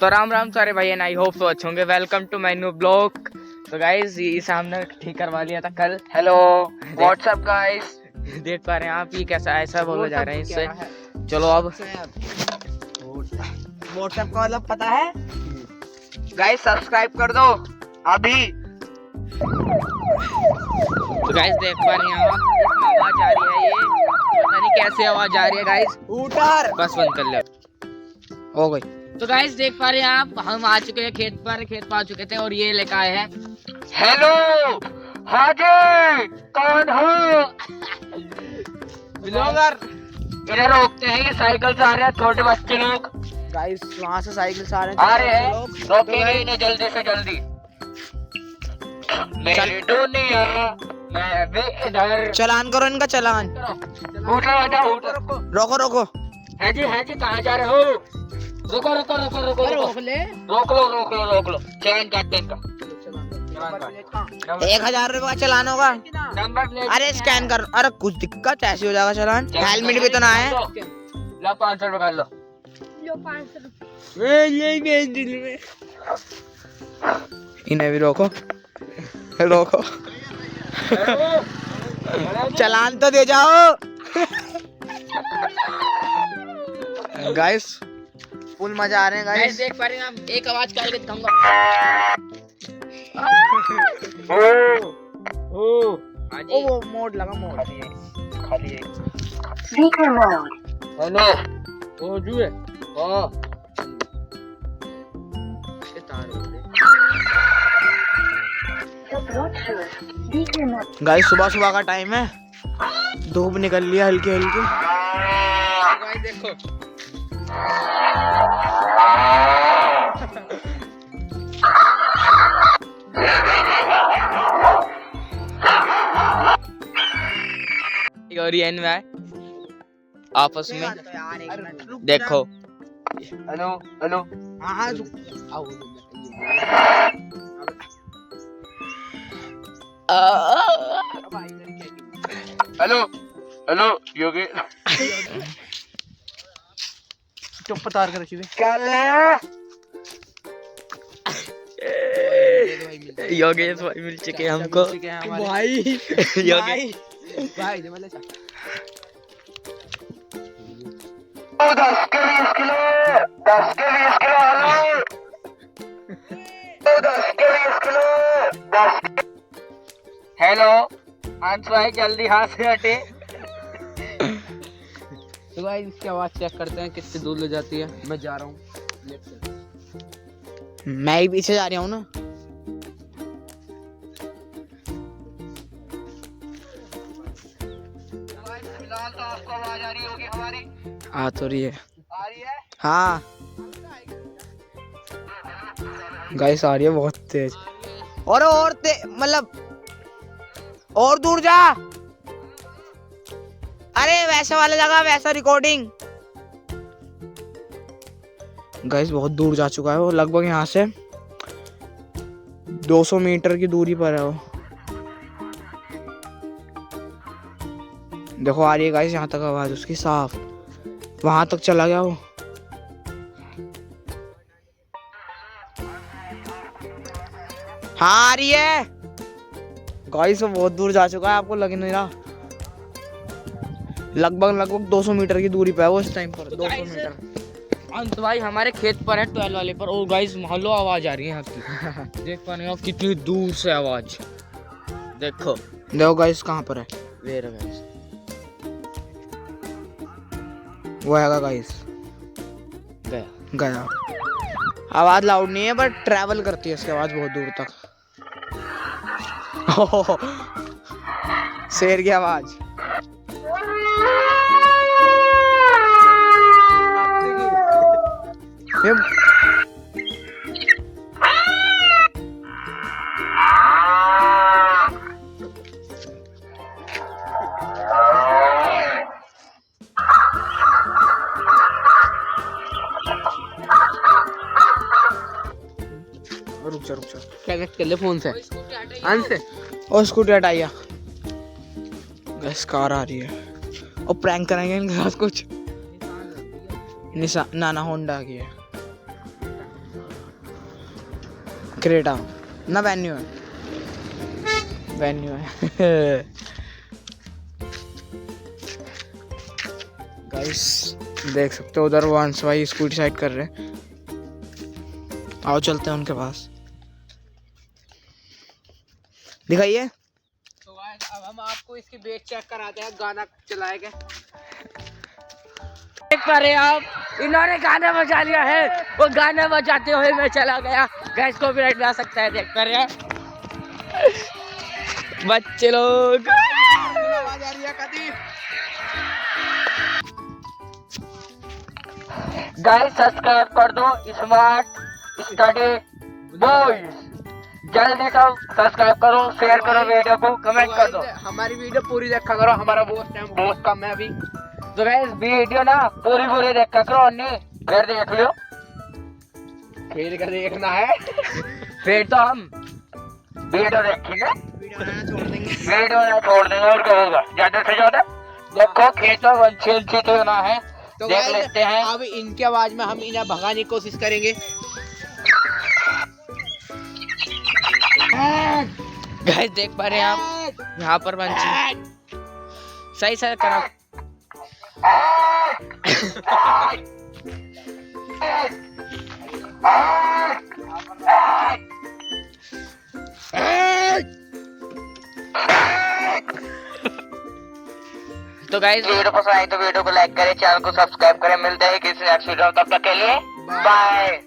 तो राम राम सारे भाई एंड आई होप सो अच्छे होंगे। Welcome to my new blog. तो गाइस ये सामने ठीक करवा लिया था कल। हेलो व्हाट्सअप गाइस, देख पा रहे हैं आप ये कैसा ऐसा बोला जा रहा है इससे। चलो अब व्हाट्सएप का मतलब पता है गाइस, सब्सक्राइब कर दो अभी। तो गाइस देख पा रहे हैं आप इसमें आवाज आ रही है, ये पता नहीं कैसे आवाज आ रही है गाइस। उठर बस बंद कर ले, हो गई। तो गाइस देख पा रहे हैं आप हम आ चुके हैं खेत पर आ चुके थे और ये लेकर आए हैं हेलो हाजी कौन हो ब्लॉगर। इधर रोकते हैं, ये साइकिल से आ रहे हैं छोटे बच्चे लोग। गाइस वहाँ से साइकिल से आ रहे हैं, रोकेंगे इन्हें जल्दी से जल्दी। मेरी दुनिया मैं भी इधर। चलान करो इनका चलान। रोको रोको है जी कहाँ जा रहे हो? रोको रोको रोको रोको रोक ले, रोक लो चैन काटते इनका। 1000 रुपए का चलान होगा। नंबर प्लेट अरे स्कैन कर, अरे कुछ दिक्कत ऐसी हो जाएगा चलान। हेलमेट भी तो ना है। लो 500 रुपए कर लो। इन्हें भी रोको रोको चलान तो दे जाओ। गाइस फुल मजा आ रहे हैं गाइस। देख पा रहे हैं आप, एक आवाज काल के दिखाऊंगा। ओ मोड लगा, मोड खाली है स्पीकर मोड। हेलो ओ जुए हां ये तार हो गए गाइस। सुबह का टाइम है, धूप निकल लिया हल्की हल्की। गाइस देखो और ये है आपस में देखो। हेलो हेलो हेलो हेलो योगी चुप तार कर रखी योगेश भाई मिल चुके हमको भाई। योगेश भाई 10 के 20 किलो 10 के 20 किलो हेलो 10 के 20 किलो 10। हेलो अंश भाई जल्दी हाथ से हटे। तो भाई इसकी आवाज चेक करते हैं कितनी दूर ले जाती है। मैं जा रहा हूँ, मैं ही पीछे जा रहा हूँ ना। फिलहाल तो आपको आवाज आ रही होगी हमारी। आ तो रही है, आ रही है हाँ गाइस आ रही है बहुत तेज। और मतलब और दूर जा। अरे वैसा वाला जगह वैसा रिकॉर्डिंग। गाइस बहुत दूर जा चुका है वो, लगभग यहाँ से 200 मीटर की दूरी पर है वो। देखो आ रही है गाइस यहाँ तक आवाज उसकी साफ, वहां तक चला गया वो। हाँ आ रही है गाइस, वो बहुत दूर जा चुका है, आपको लग नहीं रहा। लगभग 200 मीटर की दूरी पे है वो इस टाइम पर। 200 मीटर अंत भाई हमारे खेत पर है 12 वाले पर। ओ गाइस मोहल्लो आवाज आ रही है यहाँ की। देख पा रहे हो आप कितनी दूर से आवाज। देखो गाइस कहाँ पर है वे रहा गाइस, वो है गाइस गया। आवाज लाउड नहीं है बट ट्रैवल करती है इसकी आवाज बहुत दूर तक। शेर की आवाज। रुक जा कनेक्ट कर ले फोन से से और स्कूटी हटाइए। गैस कार आ रही है और प्रैंक करेंगे इनके साथ कुछ। निशा ना होंडा की है। क्रेटा ना वेन्यू है, वेन्यू है। गाइस देख सकते हो उधर वो अंश भाई स्कूटी साइड कर रहे हैं। आओ चलते हैं उनके पास, दिखाइए। तो गाइस अब हम आपको इसकी बेस चेक कराते हैं, गाना चलाएंगे। देख पा रहे हैं आप, इन्होंने गाना बजा लिया है, वो गाना बजाते हुए मैं चला गया। गैस कॉपीराइट में आ सकता है, देख पा रहे हैं बच्चे लोग। आवाज आ रही है कदी। गाइस सब्सक्राइब कर दो स्मार्ट स्टडी बॉयज, जल्दी सब सब्सक्राइब करो, शेयर करो वीडियो को, कमेंट कर दो। हमारी वीडियो पूरी देखा करो, हमारा बहुत टाइम बहुत कम है अभी। तो गाइस वीडियो ना पूरी देखा करो, नहीं फिर देख लियो, फिर का देखना है। फिर तो हम वीडियो देखेंगे, वीडियो ना छोड़ देंगे। वीडियो ना छोड़ देंगे और क्या होगा। ज्यादा से ज्यादा देखो खेतों वंशी तो ना है, तो देख गाइस लेते हैं। अब इनकी आवाज में हम इन्हें भगाने की कोशिश करेंगे। गाइस देख पा रहे हैं आप, यहाँ पर पंछी सही से करो। तो गाइस वीडियो पसंद आई तो वीडियो को लाइक करें, चैनल को सब्सक्राइब करें। मिलते हैं किसी नेक्स्ट वीडियो में, तब तक के लिए बाय।